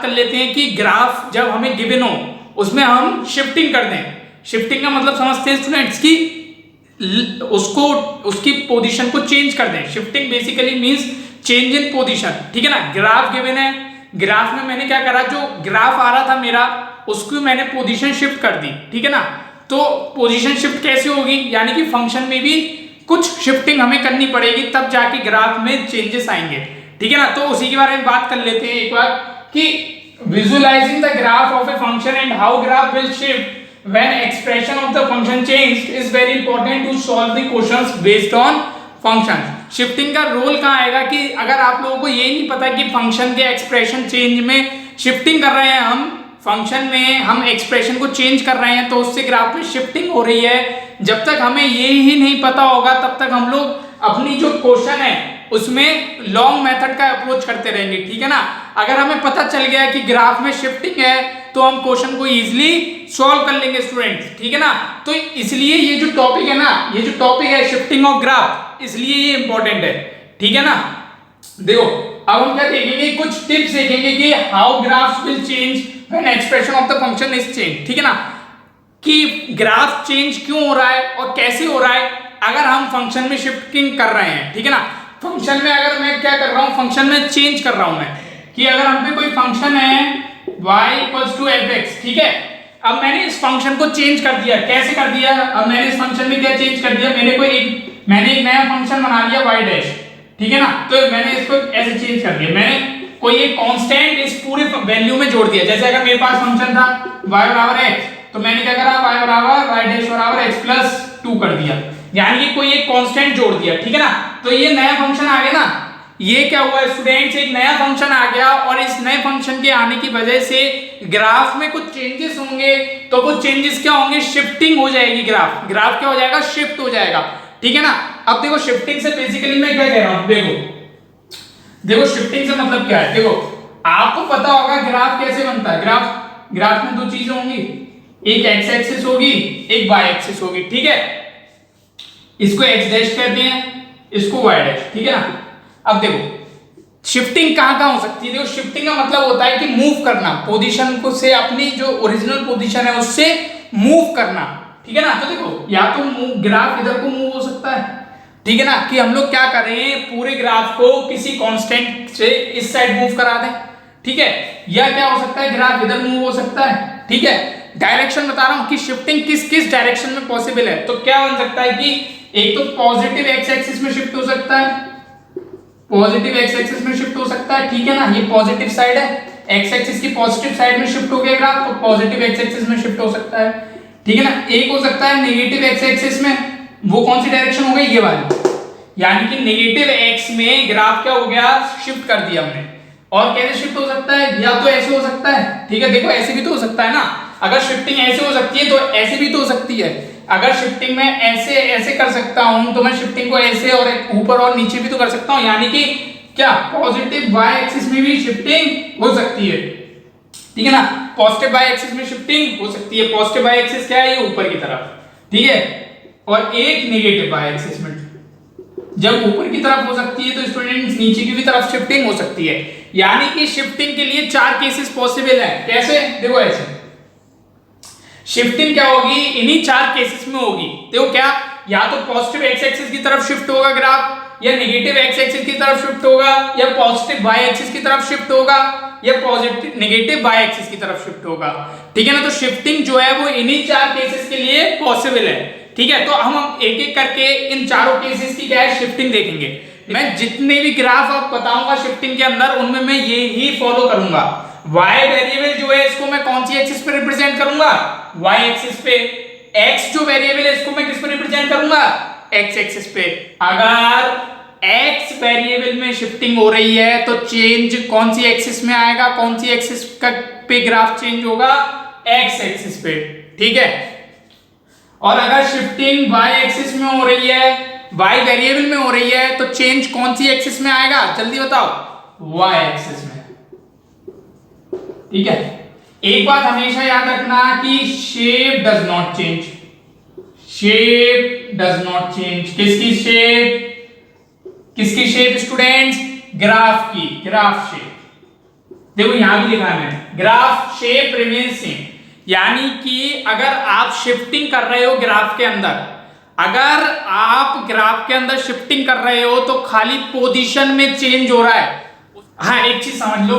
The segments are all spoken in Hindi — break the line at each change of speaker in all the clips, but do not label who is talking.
कर लेते हैं कि ग्राफ जब हमें गिवन हो उसमें हम शिफ्टिंग कर दें। शिफ्टिंग का मतलब समझते हैं स्टूडेंट्स की उसको उसकी पोजीशन को चेंज कर दें। Shifting basically means change in position, ठीक है ना। ग्राफ गिवन है, ग्राफ में मैंने क्या करा, जो ग्राफ आ रहा था मेरा उसको मैंने पोजीशन शिफ्ट कर दी, ठीक है ना। तो पोजीशन शिफ्ट कैसे होगी, यानी कि फंक्शन में भी कुछ शिफ्टिंग हमें करनी पड़ेगी तब जाके ग्राफ में चेंजेस आएंगे, ठीक है ना। तो उसी के बारे में बात कर लेते हैं एक बार कि visualising the graph of a function and how graph will shift when expression of the function changed is very important to solve the questions based on functions। Shifting का रोल कहाँ आएगा कि अगर आप लोगों को ये नहीं पता कि फंक्शन के एक्सप्रेशन चेंज में शिफ्टिंग कर रहे हैं, हम फंक्शन में हम एक्सप्रेशन को चेंज कर रहे हैं तो उससे ग्राफ में शिफ्टिंग हो रही है, जब तक हमें ये ही नहीं पता होगा तब तक हम लोग अपनी जो क्वेश्चन है उसमें लॉन्ग मेथड का अप्रोच करते रहेंगे, ठीक है ना। अगर हमें पता चल गया कि ग्राफ में शिफ्टिंग है तो हम क्वेश्चन को इजीली सॉल्व कर लेंगे स्टूडेंट्स, ठीक है ना। तो इसलिए ये जो टॉपिक है ना, ये जो टॉपिक है शिफ्टिंग ऑफ ग्राफ, इसलिए ये इंपॉर्टेंट है, ठीक है ना। देखो अब हम क्या देखेंगे, कुछ टिप्स देखेंगे कि how graphs will change when expression of the function is change, ठीक है ना। कि ग्राफ चेंज क्यों हो रहा है और कैसे हो रहा है अगर हम फंक्शन में शिफ्टिंग कर रहे हैं, ठीक है ना। फंक्शन में अगर मैं क्या कर रहा हूं, फंक्शन में चेंज कर रहा हूं मैं कि अगर हम पे कोई फंक्शन है y = fx, ठीक है। अब मैंने इस फंक्शन को चेंज कर दिया, कैसे कर दिया, अब मैंने इस फंक्शन में क्या चेंज कर दिया, मैंने एक नया फंक्शन बना लिया y', ठीक है ना। तो मैंने इसको ऐसे चेंज कर दिया, मैंने कोई एक कांस्टेंट इस पूरे वैल्यू में जोड़ दिया। जैसे अगर मेरे पास फंक्शन था y = x तो मैंने क्या करा, y = x + 2 कर दिया, यानी कि कोई एक कांस्टेंट जोड़ दिया, ठीक है ना। तो ये नया फंक्शन आ गया ना, ये क्या हुआ स्टूडेंट्स, एक नया फंक्शन आ गया और इस नए फंक्शन के आने की वजह से ग्राफ में कुछ चेंजेस होंगे। तो वो चेंजेस क्या होंगे, शिफ्टिंग हो जाएगी, ग्राफ क्या हो जाएगा, शिफ्ट हो जाएगा, ठीक है ना। अब देखो शिफ्टिंग से बेसिकली मैं क्या कह रहा हूं, देखो शिफ्टिंग से मतलब क्या है। देखो आपको पता होगा ग्राफ कैसे बनता है, ग्राफ में दो चीजें होंगी, एक एक्स एक्सिस होगी, एक वाई एक्सिस होगी, ठीक है। इसको एक्स डैश कहते हैं, इसको वाई डैश, ठीक है ना। अब देखो शिफ्टिंग कहां हो सकती है, देखो शिफ्टिंग का मतलब होता है कि मूव करना, पोजीशन को से अपनी जो ओरिजिनल पोजीशन है उससे मूव करना, ठीक है ना। तो देखो या तो ग्राफ इधर को मूव हो सकता है, ठीक है ना, कि हम लोग क्या कर रहे हैं पूरे ग्राफ को किसी कांस्टेंट से इस साइड मूव करा दें, ठीक है। या क्या हो सकता है, ग्राफ इधर मूव हो सकता है, ठीक है। डायरेक्शन बता रहा हूं कि शिफ्टिंग किस किस डायरेक्शन में पॉसिबल है। तो क्या बन सकता है कि एक तो पॉजिटिव एक्स एक्सिस में शिफ्ट हो सकता है, पॉजिटिव एक्स एक्सिस में शिफ्ट हो सकता है, ठीक है ना। ये पॉजिटिव साइड है, एक्स एक्सिस की पॉजिटिव साइड में शिफ्ट हो गया ग्राफ, तो पॉजिटिव एक्स एक्सिस में शिफ्ट हो सकता है, ठीक है ना। एक हो सकता है नेगेटिव एक्स एक्सिस में, वो कौन सी डायरेक्शन हो गई, ये वाली, यानी कि नेगेटिव एक्स में ग्राफ क्या हो गया, शिफ्ट कर दिया हमने। और कैसे शिफ्ट हो सकता है, या तो ऐसे हो सकता है, ठीक है। देखो ऐसे भी तो हो सकता है ना, अगर शिफ्टिंग ऐसे हो सकती है तो ऐसे भी तो हो सकती है। अगर शिफ्टिंग में ऐसे ऐसे कर सकता हूं तो मैं शिफ्टिंग को ऐसे और ऊपर और नीचे भी तो कर सकता हूं, यानी कि क्या पॉजिटिव वाई एक्सिस में भी शिफ्टिंग हो सकती है, ठीक है ना। पॉजिटिव वाई एक्सिस में शिफ्टिंग हो सकती है, पॉजिटिव वाई एक्सिस क्या है, ये ऊपर की तरफ, ठीक है। और एक नेगेटिव वाई एक्सिस में जब ऊपर की तरफ हो सकती है तो स्टूडेंट्स नीचे की भी तरफ शिफ्टिंग हो सकती है। यानी कि शिफ्टिंग के लिए 4 केसेस पॉसिबल है। कैसे, देखो ऐसे शिफ्टिंग क्या होगी, इन्हीं 4 केसेस में होगी। देखो क्या, या तो पॉजिटिव एक्स एक्सिस की तरफ शिफ्ट होगा ग्राफ, या नेगेटिव एक्स एक्सिस की तरफ शिफ्ट होगा, या पॉजिटिव वाई एक्सिस की तरफ शिफ्ट होगा, या पॉजिटिव नेगेटिव वाई एक्सिस की तरफ शिफ्ट होगा, ठीक है ना। तो शिफ्टिंग जो है वो इन्हीं 4 केसेस के लिए पॉसिबल है, ठीक है। तो हम एक एक करके इन चारों केसेस की क्या है शिफ्टिंग देखेंगे। मैं जितने भी ग्राफ आप बताऊंगा शिफ्टिंग के अंदर उनमें मैं ये ही फॉलो करूंगा। y वेरिएबल जो है इसको मैं कौन सी एक्सिस पे रिप्रेजेंट करूंगा, y एक्सिस पे। x जो वेरिएबल है इसको मैं किस पे रिप्रेजेंट करूंगा, x एक्सिस पे। अगर x वेरिएबल में शिफ्टिंग हो रही है तो चेंज कौन सी एक्सिस में आएगा, कौन सी एक्सिस पे ग्राफ चेंज होगा, x एक्सिस पे, ठीक है। और अगर शिफ्टिंग y एक्सिस में हो रही है, y वेरिएबल में हो रही है तो चेंज कौन सी एक्सिस में आएगा, जल्दी बताओ, y एक्सिस में, ठीक है। एक बात हमेशा याद रखना कि shape does not change, shape does not change. किसकी शेप, किसकी शेप स्टूडेंट्स, ग्राफ की, ग्राफ शेप, देखो यहां भी लिखा है मैंने, ग्राफ शेप रिमेन सेम, यानी कि अगर आप शिफ्टिंग कर रहे हो ग्राफ के अंदर, अगर आप ग्राफ के अंदर शिफ्टिंग कर रहे हो तो खाली पोजीशन में चेंज हो रहा है। हाँ एक चीज समझ लो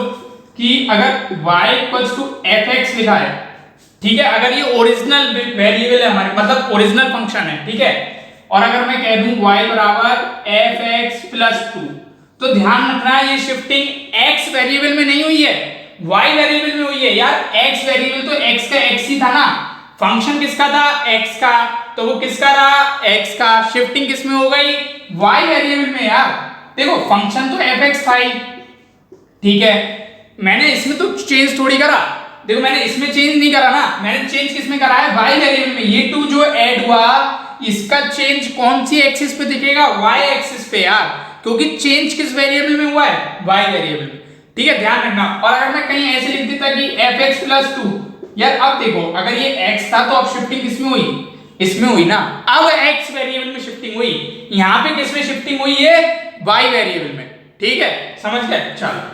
कि अगर y equals to F X लिखा है, ठीक है, अगर ये ओरिजिनल वेरिएबल है हमारे, मतलब ओरिजिनल फंक्शन है, ठीक है, और अगर मैं कह दूं y बराबर एफ एक्स प्लस टू, तो ध्यान रखना ये शिफ्टिंग x वेरिएबल में नहीं हुई है, y वेरिएबल में हुई है। यार x वेरिएबल तो x का x ही था ना, फंक्शन किसका था, x का, तो वो किसका रहा, x का, शिफ्टिंग किस में हो गई, y वेरिएबल में। यार देखो फंक्शन तो fx था ही, ठीक है, मैंने इसमें तो चेंज थोड़ी करा, देखो मैंने इसमें चेंज नहीं करा ना, मैंने चेंज किस में करा है, y वेरिएबल में। ये टू जो ऐड हुआ इसका चेंज कौन सी एक्सिस पे दिखेगा, y एक्सिस पे यार, क्योंकि चेंज किस वेरिएबल में हुआ है, y वेरिएबल में, ठीक है, ध्यान रखना। और अगर मैं कहीं ऐसे लिख देता कि fx प्लस टू, यार अब देखो अगर ये x था तो अब शिफ्टिंग किसमें हुई, इसमें हुई ना, अब x वेरिएबल में शिफ्टिंग हुई, यहां पे किसमें शिफ्टिंग हुई है, y वेरिएबल में, ठीक है, समझ गए, चलो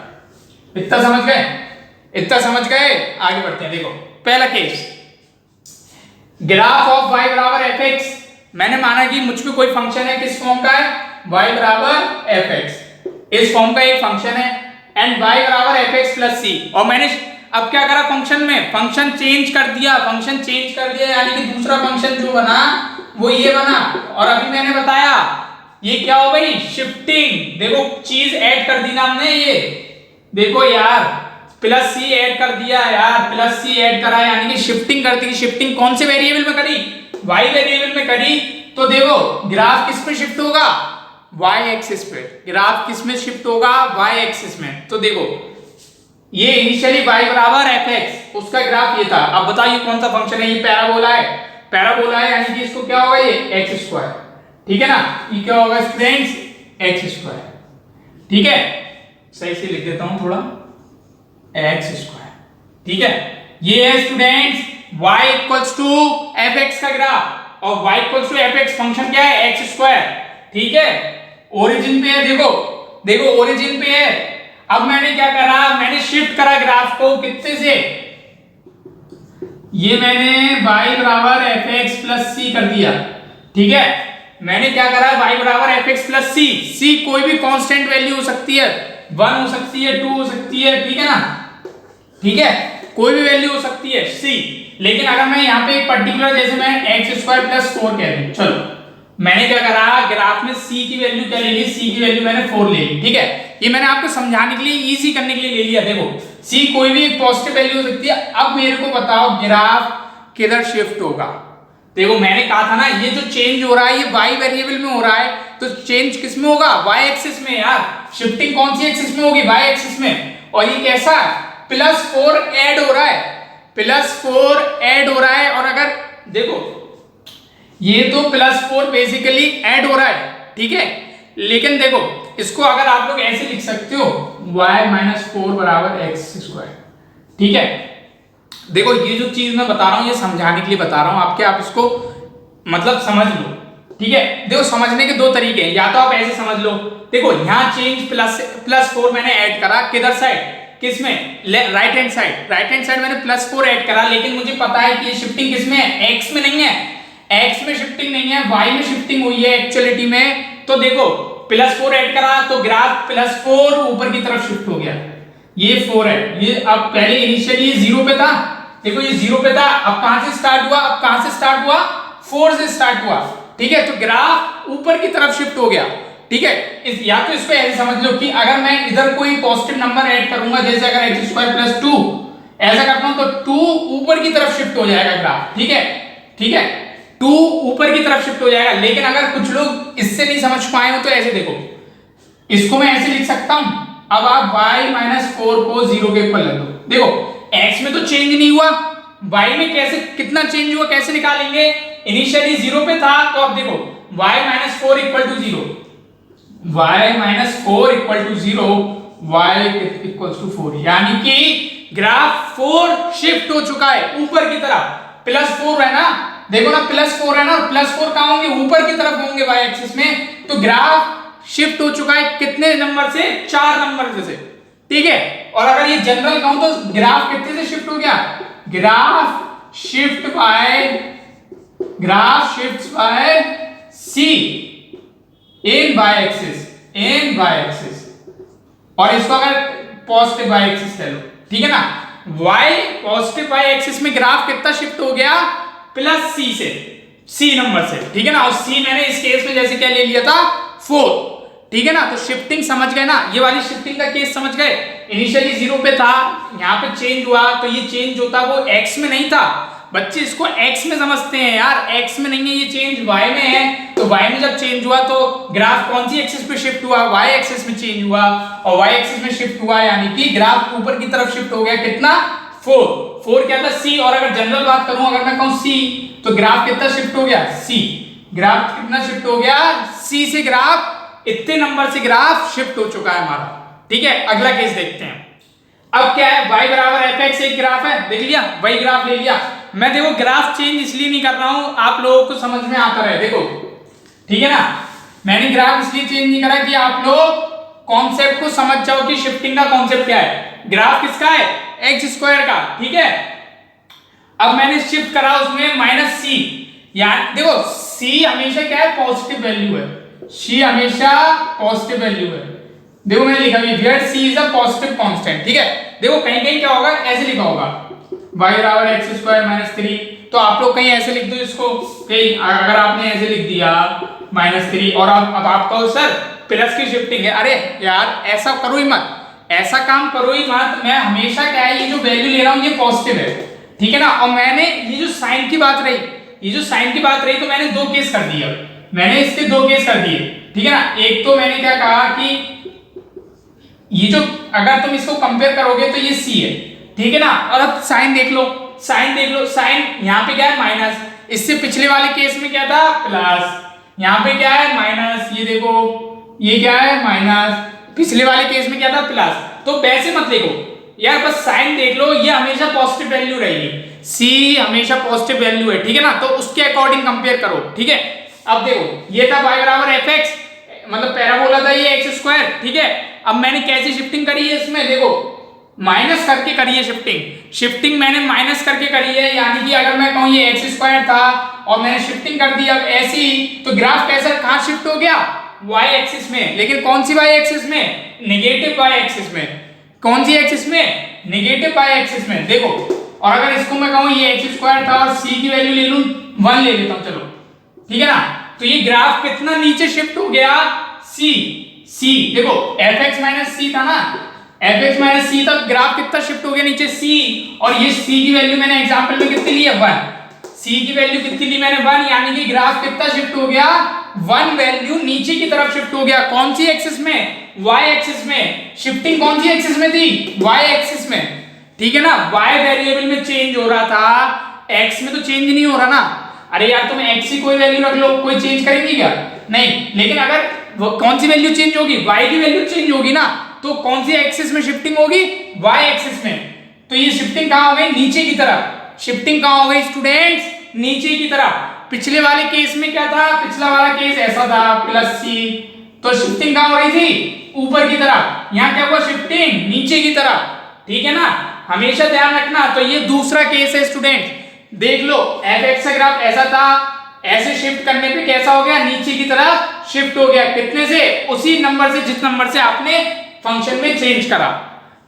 इतना समझ गए, इतना समझ गए, आगे बढ़ते हैं। देखो पहला केस, ग्राफ ऑफ y बराबर एफ एक्स, मैंने माना कि मुझ पे कोई फंक्शन है, किस फॉर्म का है, y बराबर एफ एक्स, इस फॉर्म का एक फंक्शन है, एंड y बराबर एफ एक्स प्लस सी, और मैंने अब क्या करा, फंक्शन में फंक्शन चेंज कर दिया, फंक्शन चेंज कर दिया, यानी कि दूसरा फंक्शन जो बना वो ये बना, और अभी मैंने बताया ये क्या हो गई, शिफ्टिंग। देखो चीज ऐड कर दी ना हमने, ये देखो यार प्लस सी ऐड कर दिया, यार प्लस सी ऐड करा, यानी कि शिफ्टिंग कर दी। शिफ्टिंग कौन से वेरिएबल में करी, y वेरिएबल में करी, तो देखो ग्राफ किस पे शिफ्ट होगा, y एक्सिस पे, ग्राफ किस में शिफ्ट होगा, y एक्सिस में। तो देखो ये इनिशियली y बराबर एफ एक्स, उसका ग्राफ ये था। अब बताइए कौन सा फंक्शन है, ये पैराबोला है, पैराबोला है, यानी कि इसको क्या होगा, ये एक्स स्क्वायर, ठीक है ना, ये क्या होगा स्टूडेंट्स, एक्स स्क्वायर, ठीक है, सही से लिख देता हूं थोड़ा, एक्स स्क्वायर, ठीक है, ये है students y equals to F X का ग्राफ, और y equals to F X function क्या है, एक्स स्क्वायर, ठीक है, ओरिजिन पे है, देखो देखो ओरिजिन पे है। अब मैंने क्या करा, मैंने शिफ्ट करा ग्राफ को कितने से, ये मैंने y बराबर एफ एक्स प्लस सी कर दिया, ठीक है, मैंने क्या करा, y बराबर एफ एक्स प्लस सी, सी कोई भी कांस्टेंट वैल्यू हो सकती है, 1 हो सकती है, 2 हो सकती है, ठीक है ना, ठीक है, कोई भी वैल्यू हो सकती है c, लेकिन अगर मैं यहाँ पे एक पर्टिकुलर, जैसे मैं एक्स स्क्वायर प्लस 4 कह दूं, चलो मैंने क्या करा, ग्राफ में c की वैल्यू क्या ले ली, c की वैल्यू मैंने 4 ले ली, ठीक है, ये मैंने आपको समझाने के लिए, इजी करने के लिए ले लिया। देखो c कोई भी एक पॉजिटिव वैल्यू हो सकती है। अब मेरे को बताओ ग्राफ किधर शिफ्ट होगा, देखो मैंने कहा था ना ये जो चेंज हो रहा है ये y वेरिएबल में हो रहा है, तो चेंज किस में होगा, y एक्सिस में। यार शिफ्टिंग कौन सी एक्सिस में होगी, y एक्सिस में, और ये कैसा है, +4 ऐड हो रहा है, +4 ऐड हो रहा है, और अगर देखो ये तो +4 बेसिकली ऐड हो रहा है, ठीक है, लेकिन देखो इसको अगर आप लोग ऐसे लिख सकते हो, y-4 बराबर एक्स स्क्वायर, ठीक है, देखो ये जो चीज मैं बता रहा हूं ये समझाने के लिए बता रहा हूं आपके, आप इसको मतलब समझ लो, ठीक है। देखो समझने के दो तरीके हैं, या तो आप ऐसे समझ लो, देखो यहाँ चेंज +4 मैंने ऐड करा, किधर साइड, किसमें, right hand side, right hand side मैंने +4 ऐड करा, लेकिन मुझे पता है कि ये शिफ्टिंग किसमें है, x में नहीं है, x में शिफ्टिंग नहीं है, y में शिफ्टिंग हुई है एक्चुअलिटी में। तो देखो +4 ऐड करा तो ग्राफ +4 ऊपर की तरफ शिफ्ट हो गया, ये 4 है, ये अब पहले इनिशियली ये 0 पे था, देखो ये 0 पे था, अब कहां से स्टार्ट हुआ, अब कहां से स्टार्ट हुआ, 4 से स्टार्ट हुआ, ठीक है, तो ग्राफ ऊपर की तरफ शिफ्ट हो गया, ठीक है। या तो इसको ऐसे समझ लो कि अगर मैं इधर कोई पॉजिटिव नंबर ऐड करूंगा, जैसे अगर एक्स स्क्वायर प्लस 2 ऐसा करता हूं, तो 2 ऊपर की तरफ शिफ्ट हो जाएगा ग्राफ, ठीक है, ठीक है, 2 ऊपर की तरफ शिफ्ट हो जाएगा। लेकिन अगर कुछ लोग इससे नहीं समझ पाए हो तो ऐसे देखो, इसको मैं ऐसे लिख सकता हूं, अब आप y-4 को 0 के ऊपर रख दो, देखो x में तो चेंज नहीं हुआ, y में कैसे कितना चेंज हुआ कैसे निकालेंगे, इनिशियली 0 पे था, तो अब देखो y-4 equal to 0, y-4 equal to 0, y equal to 4, यानी कि ग्राफ 4 शिफ्ट हो चुका है ऊपर की तरफ, +4 है ना, देखो ना +4 है ना, +4 कहां होंगे, ऊपर की तरफ होंगे y एक्सिस में, तो ग्राफ शिफ्ट हो चुका है कितने नंबर से, 4 नंबर से, ठीक है। और अगर ये जनरल कहूं तो ग्राफ कितने से शिफ्ट हो गया, graph shift by C in Y axis, और इसको अगर पॉजिटिव बाय एक्सिस ले लो, ठीक है ना। y पॉजिटिव बाय एक्सिस में ग्राफ कितना शिफ्ट हो गया, प्लस सी से, सी नंबर से, ठीक है ना। और सी मैंने इस केस में जैसे क्या ले लिया था 4, ठीक है ना। तो शिफ्टिंग समझ गए ना, ये वाली शिफ्टिंग का केस समझ गए। इनिशियली 0 पे था, यहाँ पे चेंज हुआ, तो ये चेंज होता वो x में नहीं था। बच्चे इसको x में समझते हैं यार, x में नहीं है ये चेंज, y में है। तो y में जब चेंज हुआ तो ग्राफ कौन सी एक्सिस पे शिफ्ट हुआ, y एक्सिस में चेंज हुआ, और y एक्सिस में शिफ्ट हुआ, यानी कि ग्राफ ऊपर की तरफ शिफ्ट हो गया। कितना, 4 क्या था c। और अगर जनरल बात करूं, अगर मैं कहूं c, तो ग्राफ कितना शिफ्ट हो गया, c। ग्राफ कितना शिफ्ट हो गया, c से ग्राफ, इतने नंबर से ग्राफ शिफ्ट हो चुका है हमारा, ठीक है। अगला केस देखते हैं। अब क्या है, y बराबर fx एक ग्राफ है, देख लिया, वही ग्राफ ले लिया। मैं देखो ग्राफ चेंज इसलिए नहीं कर रहा हूं, आप लोगों को समझ में आता रहे, देखो, ठीक है ना। मैंने ग्राफ इसलिए चेंज नहीं करा कि आप लोग कॉन्सेप्ट को समझ जाओ कि शिफ्टिंग का कॉन्सेप्ट क्या है। ग्राफ किसका है, एक्स स्क्वायर का, ठीक है। अब मैंने शिफ्ट करा उसमें माइनस सी, यानी देखो c हमेशा क्या है, पॉजिटिव वैल्यू है, c हमेशा पॉजिटिव वैल्यू है। देखो मैंने लिखा भी where c is a positive constant, ठीक है। देखो कहीं कहीं क्या होगा, ऐसे लिखा होगा y बराबर एक्स स्क्वायर माइनस 3, तो आप लोग कहीं ऐसे लिख दो इसको, कहीं अगर आपने ऐसे लिख दिया -3, और अब आप कहो सर प्लस की शिफ्टिंग है, अरे यार ऐसा करो ही मत, ऐसा काम करो ही मत। मैं हमेशा क्या है, ये जो वैल्यू ले रहा हूं ये पॉजिटिव है, ठीक है ना। और मैंने ये जो साइन की बात रही, तो मैंने 2 केस कर दिए, मैंने इसके 2 केस कर दिए, ठीक है ना। एक तो मैंने क्या कहा कि ये जो, अगर तुम इसको कंपेयर करोगे तो ये c है, ठीक है ना। और अब साइन देख लो, साइन यहाँ पे क्या है, माइनस। इससे पिछले वाले केस में क्या था, प्लस। यहाँ पे क्या है, माइनस। ये देखो ये क्या है, माइनस। पिछले वाले केस में क्या था, प्लस। तो वैसे मत देखो यार, बस साइन देख लो, ये हमेशा पॉजिटिव वैल्यू रहेगी, c हमेशा पॉजिटिव वैल्यू है, ठीक है ना। तो उसके अकॉर्डिंग कंपेयर करो, ठीक है। अब देखो ये था y बराबर fx, मतलब पैराबोला था ये x स्क्वायर, ठीक है। अब मैंने कैसी शिफ्टिंग करी है इसमें, देखो माइनस करके करी है शिफ्टिंग मैंने माइनस करके करी है, यानी कि अगर मैं कहूं ये x स्क्वायर था और मैंने शिफ्टिंग कर दी अब ऐसी, तो ग्राफ कैसा कहां शिफ्ट हो गया, y एक्सिस में। लेकिन कौन सी y एक्सिस में, नेगेटिव y एक्सिस में। कौन सी एक्सिस में, नेगेटिव y एक्सिस में, देखो। और अगर इसको मैं कहूं ये x स्क्वायर था और c की वैल्यू ले लूं 1 ले लेता हूं, चलो, ठीक है ना। तो ये ग्राफ कितना नीचे शिफ्ट हो गया, c देखो fx माइनस c था ना, fx माइनस c तक ग्राफ कितना शिफ्ट हो गया नीचे, c। और ये c की वैल्यू मैंने एग्जांपल में कितनी ली है, 1। c की वैल्यू कितनी ली मैंने, 1, यानी कि ग्राफ कितना शिफ्ट हो गया, 1 वैल्यू नीचे की तरफ शिफ्ट हो गया। कौन सी एक्सिस में, y एक्सिस में। शिफ्टिंग कौन सी एक्सिस में थी, y एक्सिस में, ठीक है ना। y वेरिएबल में चेंज हो रहा था, x में तो चेंज नहीं हो रहा ना। अरे यार तुम x की कोई वैल्यू रख लो, कोई चेंज करेंगी क्या, नहीं। लेकिन अगर वो कौन सी वैल्यू चेंज होगी, y की वैल्यू चेंज होगी ना, तो कौन सी एक्सिस में शिफ्टिंग होगी, y एक्सिस में। तो ये शिफ्टिंग कहां हो गई, नीचे की तरफ। शिफ्टिंग कहां हो गई स्टूडेंट्स, नीचे की तरफ। पिछले वाले केस में क्या था, पिछला वाला केस ऐसा था, प्लस c, तो शिफ्टिंग कहां हो रही थी, ऊपर की तरफ। यहां क्या हुआ, शिफ्टिंग नीचे की तरफ, ठीक है ना। हमेशा ध्यान रखना। तो ये दूसरा केस है स्टूडेंट, देख लो fx का ग्राफ ऐसा था, ऐसे शिफ्ट करने पे कैसा हो गया, नीचे की तरफ शिफ्ट हो गया। कितने से, उसी नंबर से जिस नंबर से आपने फंक्शन में चेंज करा,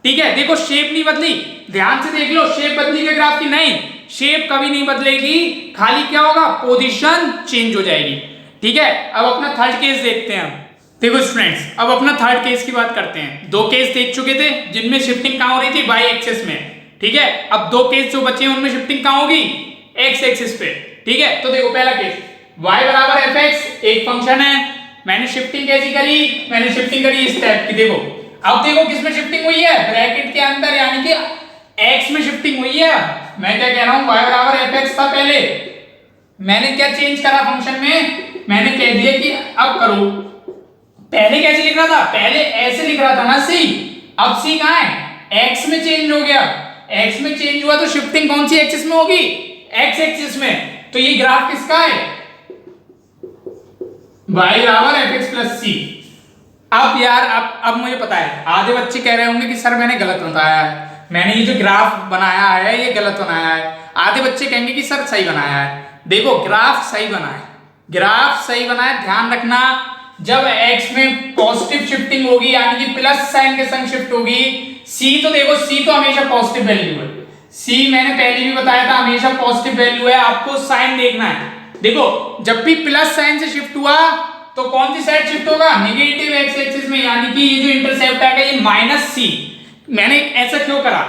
ठीक है। देखो शेप नहीं बदली, ध्यान से देख लो, शेप बदली के ग्राफ की, नहीं, शेप कभी नहीं बदलेगी, खाली क्या होगा, पोजीशन चेंज हो जाएगी, ठीक है। अब अपना थर्ड केस देखते हैं। देखो स्टूडेंट्स, अब अपना थर्ड केस की बात करते हैं। 2 केस देख चुके थे जिनमें शिफ्टिंग कहां हो रही थी, y एक्सिस में, ठीक है। अब 2 केस जो बचे हैं उनमें शिफ्टिंग कहां होगी, x एक्सिस पे, ठीक है। तो देखो पहला केस, y बराबर fx एक फंक्शन है, मैंने शिफ्टिंग कैसी करी, मैंने शिफ्टिंग करी इस टाइप की। देखो अब देखो किसमें शिफ्टिंग हुई है, ब्रैकेट के अंदर, यानी कि x में शिफ्टिंग हुई है। मैं क्या कह रहा हूं, y बराबर fx था पहले, मैंने क्या चेंज करा फंक्शन में, मैंने कह दिया कि अब करो। पहले कैसे लिख रहा था, पहले ऐसे लिख रहा था ना c, अब c कहां है, x में चेंज हो गया। x में चेंज हुआ तो शिफ्टिंग कौन सी एक्सिस में होगी, x एक्सिस में। तो ये ग्राफ किसका है, y बराबर fx प्लस c, अब यार अब मुझे पता है आधे बच्चे कह रहे होंगे कि सर मैंने गलत बताया है, मैंने ये जो ग्राफ बनाया है ये गलत बनाया है। आधे बच्चे कहेंगे कि सर सही बनाया है। देखो ग्राफ सही बना है, ग्राफ सही बना है। ध्यान रखना जब x में पॉजिटिव शिफ्टिंग होगी यानी कि प्लस साइन के संग शिफ्ट होगी, c तो देखो c तो हमेशा पॉजिटिव वैल्यू है, c मैंने पहले भी बताया था हमेशा पॉजिटिव वैल्यू है। आपको साइन देखना है। देखो जब भी प्लस साइन से शिफ्ट हुआ तो कौन सी साइड शिफ्ट होगा, नेगेटिव एक्स एक्सिस में, यानी कि ये जो इंटरसेप्ट आएगा ये माइनस सी। मैंने ऐसा क्यों करा,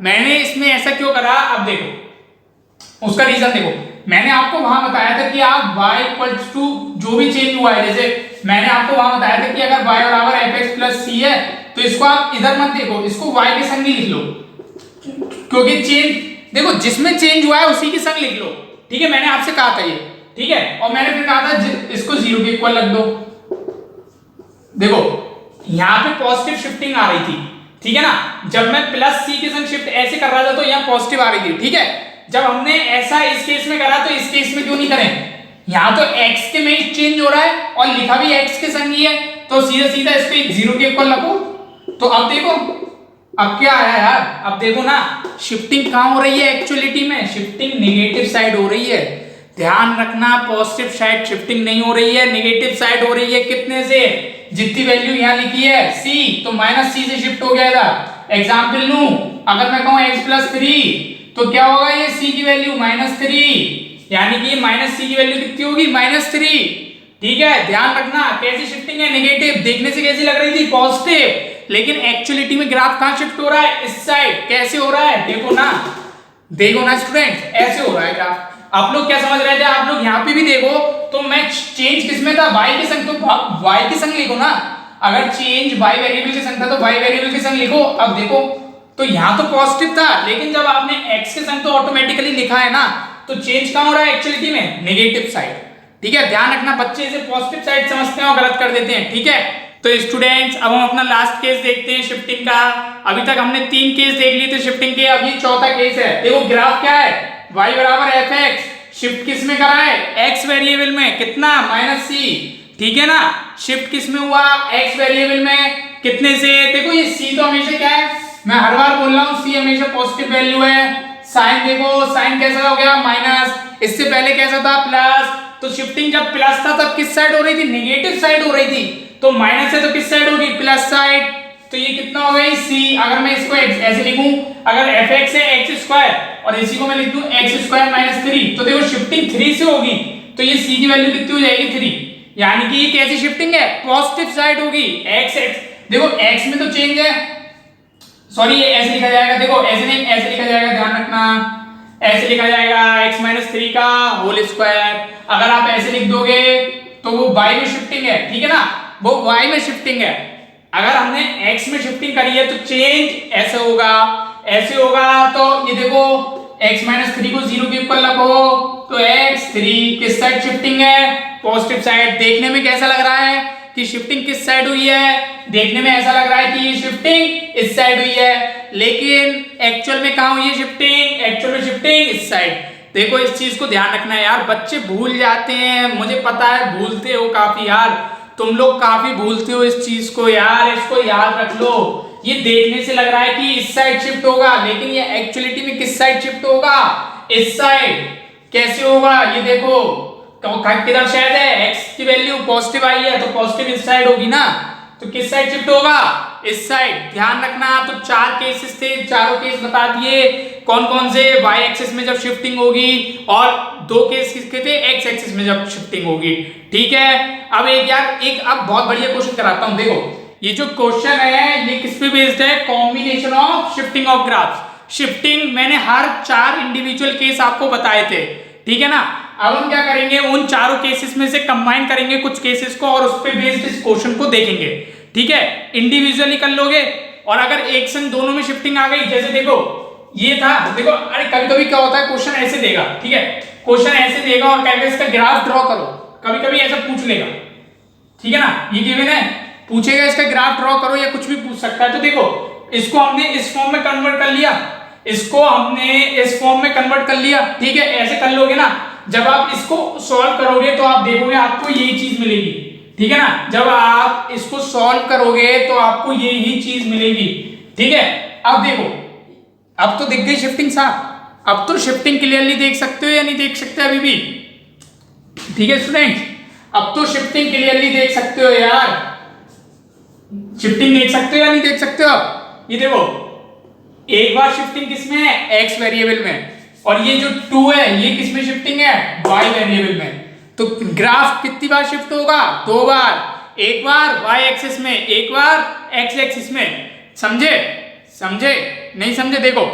मैंने इसमें ऐसा क्यों करा, अब देखो उसका रीजन देखो। मैंने आपको वहां बताया था कि आप y इक्वल्स टू जो भी चेंज हुआ है, जैसे मैंने आपको वहां बताया था कि अगर y बराबर fx प्लस c है तो इसको आप इधर मत देखो, इसको y के संग ही लिख लो, क्योंकि चेंज देखो जिसमें चेंज हुआ है उसी के संग लिख लो। ठीक है, मैंने आपसे कहा था ये, ठीक है। और मैंने फिर कहा था इसको 0 के इक्वल रख दो। देखो यहां पे पॉजिटिव शिफ्टिंग आ रही थी, ठीक है ना, जब मैं प्लस सी के संग शिफ्ट ऐसे कर रहा था तो यहाँ पॉजिटिव आ रही थी, ठीक है। जब हमने ऐसा इस केस में करा तो इस केस में क्यों नहीं करें, यहाँ तो x के में चेंज हो रहा है और लिखा भी x के संग ही है, तो सीधा सीधा इसको 0 के इक्वल रखो। तो अब देखो अब क्या आया यार, अब देखो ना शिफ्टिंग कहां हो रही है, एक्चुअलिटी में शिफ्टिंग नेगेटिव साइड हो रही है। ध्यान रखना पॉजिटिव साइड शिफ्टिंग नहीं हो रही है, नेगेटिव साइड हो रही है। कितने से, जितनी वैल्यू यहाँ लिखी है c, तो माइनस सी से शिफ्ट हो गया था। एग्जाम्पल लूं, अगर मैं कहूं x प्लस 3 तो क्या होगा, ये c की वैल्यू -3, यानी कि माइनस सी की वैल्यू कितनी होगी, -3। ठीक है, ध्यान रखना कैसी शिफ्टिंग है, नेगेटिव। देखने से कैसी लग रही थी, पॉजिटिव, लेकिन एक्चुअलिटी में ग्राफ कहां शिफ्ट हो रहा है, इस साइड। कैसे हो रहा है, देखो ना, देखो ना स्टूडेंट, ऐसे हो रहा है ग्राफ। आप लोग क्या समझ रहे थे, आप लोग यहाँ पे भी देखो तो मैं चेंज किसमें था, y के संग, तो y के संग लिखो ना। अगर चेंज y वेरिएबल के संग था तो y वेरिएबल के संग लिखो। अब देखो तो यहाँ तो पॉजिटिव था, लेकिन जब आपने x के संग तो ऑटोमेटिकली लिखा है ना, तो चेंज कहां हो रहा है एक्चुअलिटी में, नेगेटिव साइड। ठीक है, ध्यान रखना बच्चे इसे पॉजिटिव साइड समझते हैं और गलत कर देते हैं। ठीक है, तो स्टूडेंट्स अब हम अपना लास्ट केस देखते हैं शिफ्टिंग का। अभी तक हमने 3 केस देख लिए थे शिफ्टिंग के, अब ये चौथा केस है। देखो ग्राफ क्या है, y बराबर fx, शिफ्ट किस में करा है, x वेरिएबल में, कितना, -c। ठीक है ना, शिफ्ट किस में हुआ, x वेरिएबल में, कितने से। देखो ये c तो हमेशा क्या है, मैं हर बार बोल रहा हूँ c हमेशा पॉजिटिव वैल्यू है। साइन देखो, साइन कैसा हो गया, माइनस, इससे पहले कैसा था, प्लस। तो शिफ्टिंग जब प्लस था तब किस साइड हो रही थी, नेगेटिव साइड हो रही थी। तो माइनस है तो किस साइड होगी, प्लस साइड। तो ये कितना हो गई c। अगर मैं इसको ऐसे लिखूं, अगर fx है x² और इसी को मैं लिख दूं x² -3, तो देखो शिफ्टिंग 3 से होगी, तो ये c की वैल्यू कितनी हो जाएगी, 3। यानी कि ये कैसी शिफ्टिंग है, पॉजिटिव साइड होगी। x देखो x में तो चेंज है, सॉरी ये ऐसे लिखा जाएगा, देखो ऐसे नहीं, ऐसे लिखा जाएगा, ध्यान रखना, ऐसे लिखा जाएगा x -3 का होल स्क्वायर। अगर आप ऐसे लिख दोगे तो वो y में शिफ्टिंग है, ठीक है ना, वो y में शिफ्टिंग है। अगर हमने x में शिफ्टिंग करी है तो चेंज ऐसे होगा, ऐसे होगा। तो ये देखो x -3 को 0 के इक्वल रखो, तो x3 किस साइड शिफ्टिंग है, पॉजिटिव साइड। देखने में कैसा लग रहा है कि शिफ्टिंग किस साइड हुई है, देखने में ऐसा लग रहा है कि ये शिफ्टिंग इस साइड हुई है, लेकिन एक्चुअल में कहां हुई है शिफ्टिंग, एक्चुअल में शिफ्टिंग इस साइड। देखो इस चीज को ध्यान रखना है यार, बच्चे भूल जाते हैं, मुझे पता है भूलते हो काफी यार, तुम लोग काफी भूलते हो इस चीज को यार, इसको याद रख लो। ये देखने से लग रहा है कि इस साइड शिफ्ट होगा, लेकिन ये एक्चुअलिटी में किस साइड शिफ्ट होगा, इस साइड। कैसे होगा, ये देखो किधर शायद है, x की वैल्यू पॉजिटिव आई है तो पॉजिटिव इस साइड होगी ना, तो किस साइड शिफ्ट होगा, इस साइड। ध्यान रखना, तो 4 केसेस थे, चारों केस बता दिए कौन कौन से, y एक्सिस में जब शिफ्टिंग होगी, और 2 केस किसके थे, x एक्सिस में जब शिफ्टिंग होगी। ठीक है, अब एक अब बहुत बढ़िया क्वेश्चन कराता हूं। देखो ये जो क्वेश्चन है ये किस पे बेस्ड है, combination of shifting of graphs. Shifting मैंने हर 4 इंडिविजुअल केस आपको बताए थे, ठीक है ना। अब हम क्या करेंगे, उन चारों केसेस में से कंबाइन करेंगे कुछ केसेस को और उस पे बेस्ड इस क्वेश्चन को देखेंगे। ठीक है, इंडिविजुअली कर लोगे, और अगर एक संग दोनों में शिफ्टिंग आ गई, जैसे देखो ये था, देखो अरे कभी कभी क्या होता है क्वेश्चन ऐसे देगा, ठीक है, क्वेश्चन ऐसे देगा और कहेगा इसका ग्राफ ड्रॉ करो, कभी कभी ऐसा पूछ लेगा, ठीक है ना, ये गिवन है, पूछेगा इसका ग्राफ ड्रॉ करो या कुछ भी पूछ सकता है। तो देखो इसको हमने इस फॉर्म में कन्वर्ट कर लिया, इसको हमने इस फॉर्म में कन्वर्ट कर लिया, ठीक है, ऐसे कर लोगे ना। जब आप इसको सॉल्व करोगे तो आप देखोगे आपको यही चीज मिलेगी, ठीक है ना। जब आप इसको सॉल्व करोगे तो आपको यही चीज मिलेगी, ठीक है। अब देखो, अब तो दिख गई शिफ्टिंग साफ, अब तो शिफ्टिंग क्लियरली देख सकते हो या नहीं देख सकते अभी भी, ठीक है स्टूडेंट्स। अब तो शिफ्टिंग क्लियरली देख सकते हो यार, शिफ्टिंग देख सकते हो या नहीं देख सकते हो। ये देखो, एक बार शिफ्टिंग किसमें है, एक्स वेरिएबल में, और ये जो 2 है ये किसमें शिफ्टिंग है, वाई वेरिएबल में। तो ग्राफ कितनी बार शिफ्ट होगा, 2 बार, एक बार वाई एक्सिस में, एक बार एक्स एक्सिस में। समझे, समझे नहीं समझे, देखो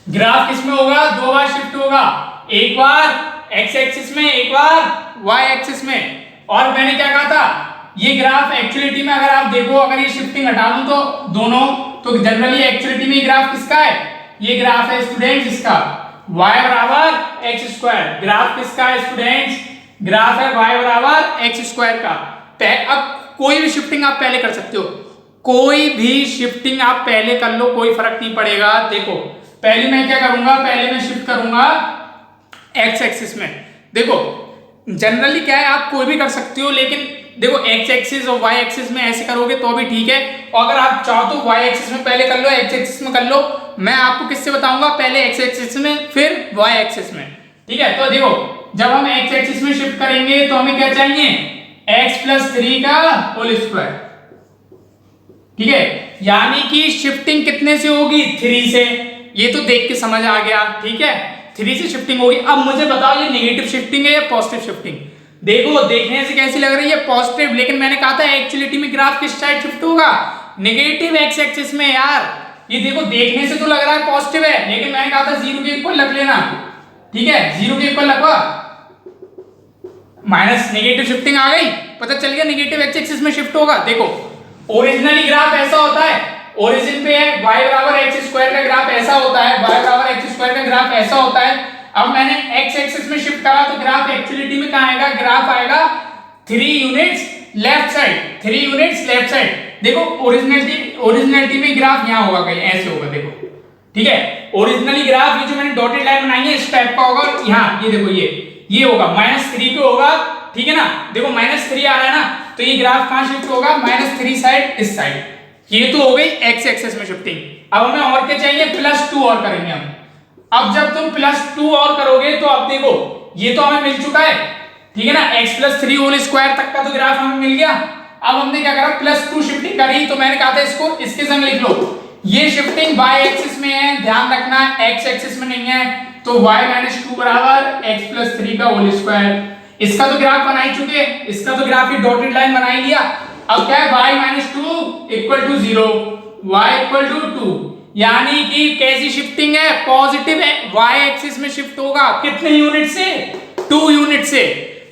ग्राफ किसमें होगा, 2 बार शिफ्ट होगा, एक बार एक्स एक्सिस में, एक बार वाई एक्सिस में। और मैंने क्या कहा था, ये ग्राफ एक्चुअलिटी में अगर आप देखो, अगर ये शिफ्टिंग हटा दूं तो दोनों, तो जनरली एक्चुअलिटी में ग्राफ किसका है, ये ग्राफ है स्टूडेंट्स इसका, y बराबर एक्स स्क्वायर। ग्राफ किसका है स्टूडेंट्स, ग्राफ है y बराबर एक्स स्क्वायर का। अब कोई भी शिफ्टिंग आप पहले कर सकते हो, कोई भी शिफ्टिंग आप पहले कर लो, कोई फर्क नहीं पड़ेगा। देखो पहले मैं क्या करूंगा, पहले मैं शिफ्ट करूंगा एक्स एक्सिस में। देखो जनरली क्या है, आप कोई भी कर सकते हो, लेकिन देखो एक्स एक्सिस और वाई एक्सिस में ऐसे करोगे तो भी ठीक है, और अगर आप चाहो तो वाई एक्सिस में पहले कर लो, एक्स एक्सिस में कर लो। मैं आपको किससे बताऊंगा, पहले एक्स एक्सिस में फिर वाई एक्सिस में, ठीक है। तो देखो जब हम एक्स एक्सिस में शिफ्ट करेंगे तो हमें क्या चाहिए, एक्स प्लस 3 का होल स्क्वायर, ठीक है। यानी कि शिफ्टिंग कितने से होगी, 3 से। ये तो देख के समझ आ गया, ठीक है, 3 से शिफ्टिंग होगी। अब मुझे बताओ ये नेगेटिव शिफ्टिंग है या पॉजिटिव शिफ्टिंग। देखो देखने से कैसी लग रही है, पॉजिटिव, लेकिन मैंने कहा था एक्चुअलिटी में ग्राफ किस साइड शिफ्ट होगा, नेगेटिव एक्स एक्सिस में यार। ये देखो देखने से तो लग रहा है पॉजिटिव है, लेकिन मैंने कहा था 0 के इक्वल रख लेना, ठीक है, 0 के इक्वल रखवा, माइनस नेगेटिव शिफ्टिंग आ गई, पता चल गया नेगेटिव एक्स एक्सिस में शिफ्ट होगा। देखो ओरिजिनली ग्राफ ऐसा होता है, ओरिजिन पे है y बराबर एक्स स्क्वायर का ग्राफ ऐसा होता है, y बराबर एक्स स्क्वायर का ग्राफ ऐसा होता है। अब मैंने x एक्सिस में शिफ्ट करा तो ग्राफ एक्चुअलिटी में कहां आएगा, ग्राफ आएगा 3 units left side, 3 units left side. देखो ओरिजिनलिटी में ग्राफ यहां होगा, कहीं ऐसे होगा, देखो ठीक है। ओरिजिनली ग्राफ ये जो मैंने डॉटेड लाइन बनाई है इस टाइप का होगा, यहां ये देखो ये होगा -3 पे होगा, ठीक है ना। देखो -3 आ रहा है ना, तो ये ग्राफ कहां शिफ्ट होगा, -3 साइड, इस साइड। ये तो हो गई एक्स एक्सिस में शिफ्टिंग। अब हमें और क्या चाहिए, +2 और करेंगे हम। अब जब तुम +2 और करोगे तो अब देखो ये तो हमें मिल चुका है, ठीक है ना, x + 3 होल स्क्वायर तक का तो ग्राफ हमें मिल गया। अब हमने क्या करा, +2 शिफ्टिंग करी, तो मैंने कहा था इसको इसके संग लिख लो। ये शिफ्टिंग y एक्सिस में है, ध्यान रखना x एक्सिस में नहीं है, तो y - 2 बराबर x + 3 का होल स्क्वायर। इसका तो ग्राफ बना ही चुके, इसका तो ग्राफ ये डॉटेड लाइन बना ही लिया। अब क्या है, y - 2 = 0, y = 2, यानी कि कैसी शिफ्टिंग है, पॉजिटिव है, y एक्सिस में शिफ्ट होगा, कितने यूनिट से, 2 यूनिट से,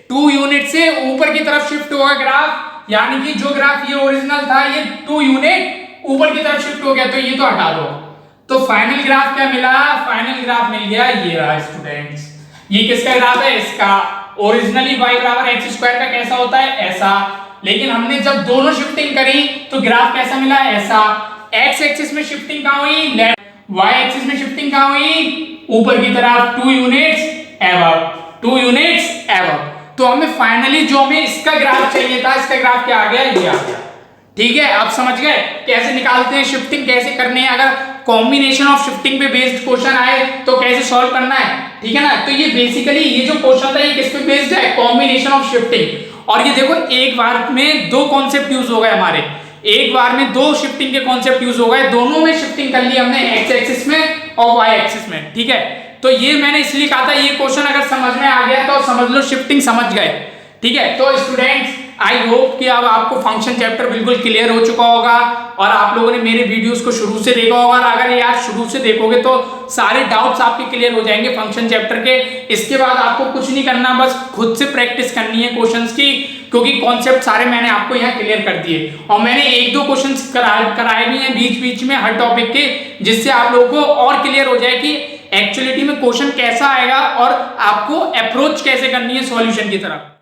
2 यूनिट से ऊपर की तरफ शिफ्ट होगा ग्राफ। यानी कि जो ग्राफ ये ओरिजिनल था ये 2 यूनिट ऊपर की तरफ शिफ्ट हो गया, तो ये तो हटा दो। तो फाइनल ग्राफ क्या मिला, फाइनल ग्राफ मिल गया ये रहा स्टूडेंट्स। ये किसका ग्राफ है, इसका। ओरिजिनली y बराबर एक्स स्क्वायर का कैसा होता है, ऐसा, लेकिन हमने जब दोनों शिफ्टिंग करी तो ग्राफ कैसा मिला, ऐसा। x एक्सिस में शिफ्टिंग कहां हुई, लेफ्ट, y एक्सिस में शिफ्टिंग कहां हुई, ऊपर की तरफ, 2 यूनिट्स अबव, 2 यूनिट्स अबव। तो हमें फाइनली जो हमें इसका ग्राफ चाहिए था, इसका ग्राफ क्या आ गया, ये आ गया, ठीक है। आप समझ गए कैसे निकालते हैं, शिफ्टिंग कैसे करनी है, अगर कॉम्बिनेशन ऑफ शिफ्टिंग पे बेस्ड क्वेश्चन आए तो कैसे सॉल्व करना है, ठीक है ना। तो ये बेसिकली ये जो क्वेश्चन था ये किस पे बेस्ड है, कॉम्बिनेशन ऑफ शिफ्टिंग। और ये देखो एक बार में 2 कॉन्सेप्ट यूज हो गए हमारे, एक बार में 2 शिफ्टिंग के कॉन्सेप्ट यूज हो गए, दोनों में शिफ्टिंग कर ली हमने, एक्स एक्सिस में और वाई एक्सिस में, ठीक है। तो ये मैंने इसलिए कहा था, ये क्वेश्चन अगर समझ में आ गया तो समझ लो शिफ्टिंग समझ गए, ठीक है। तो स्टूडेंट्स आई होप कि अब आपको फंक्शन चैप्टर बिल्कुल क्लियर हो चुका होगा और आप लोगों ने मेरे वीडियोस को शुरू से देखा होगा। और अगर यार शुरू से देखोगे तो सारे डाउट्स आपके क्लियर हो जाएंगे फंक्शन चैप्टर के। इसके बाद आपको कुछ नहीं करना, बस खुद से प्रैक्टिस करनी है क्वेश्चंस की, क्योंकि कॉन्सेप्ट सारे मैंने आपको यहाँ क्लियर कर दिए और मैंने 1-2 क्वेश्चंस कराए भी हैं बीच बीच में हर टॉपिक के, जिससे आप लोगों को और क्लियर हो जाए कि एक्चुअलिटी में क्वेश्चन कैसा आएगा और आपको अप्रोच कैसे करनी है सॉल्यूशन की तरफ।